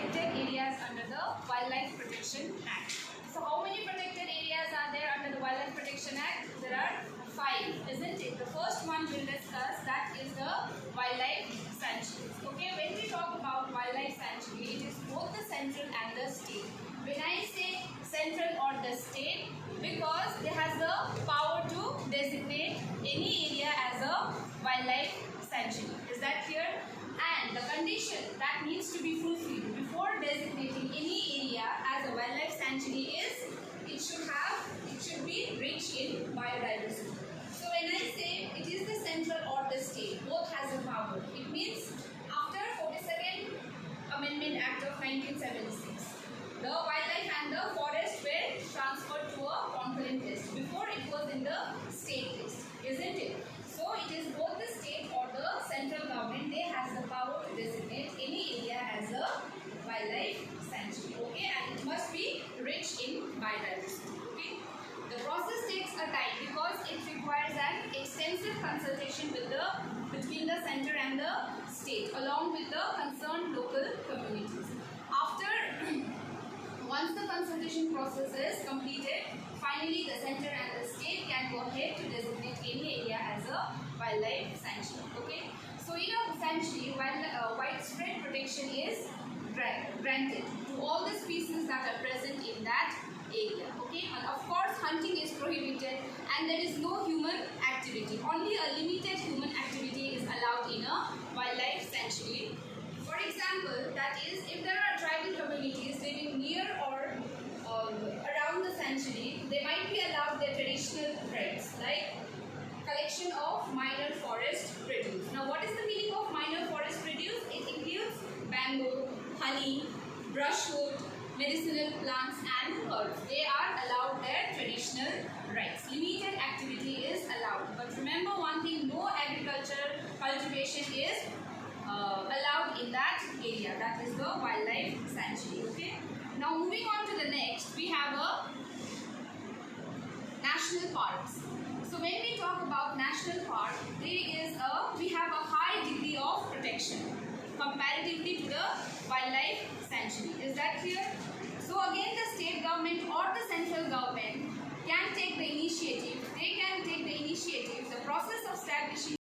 protected areas under the Wildlife Protection Act. So how many protected areas are there under the Wildlife Protection Act? There are 5, isn't it? The first one we'll discuss, that is the wildlife sanctuaries. Okay, when we talk about wildlife sanctuary, it is both the central and the state. When I say central or the state, because it has the power to designate any area as a wildlife sanctuary. Is that clear? And the condition that needs to be fulfilled before designating any area as a wildlife sanctuary is it should be rich in biodiversity. So when I say it is the central or the state, both has a power. It means after 42nd Amendment Act of 1976, the wildlife and the forest were transferred to a concurrent list. Before it was in the state list, isn't it? So it is both the state or the central government, they has the power to designate any area as a wildlife sanctuary. Okay, and it must be rich in biodiversity. Okay, the process takes a time because it requires an extensive consultation between the center and the state, along with the concerned local communities. Once the consultation process is completed, finally the center and the state can go ahead to designate any area as a wildlife sanctuary. Okay, so in a sanctuary, widespread protection is granted to all the species that are present in that area. Okay, and of course hunting is prohibited and there is no human activity. Only a limited human activity is allowed in a wildlife sanctuary. For example, that is, if there are tribal communities living near or around the sanctuary, they might be allowed their traditional rights like collection of minor forest produce. Now, what is the meaning of minor forest produce? It includes bamboo, honey, brushwood, medicinal plants and herbs. They are allowed their traditional rights. Limited activity is allowed. But remember one thing, no agricultural cultivation is allowed in that area. That is the wildlife sanctuary. Okay. Now moving on to the next, we have a national parks. So when we talk about national park, we have a high degree of protection comparatively to the wildlife sanctuary. Is that clear? So again, the state government or the central government can take the initiative. They can take the initiative. The process of establishing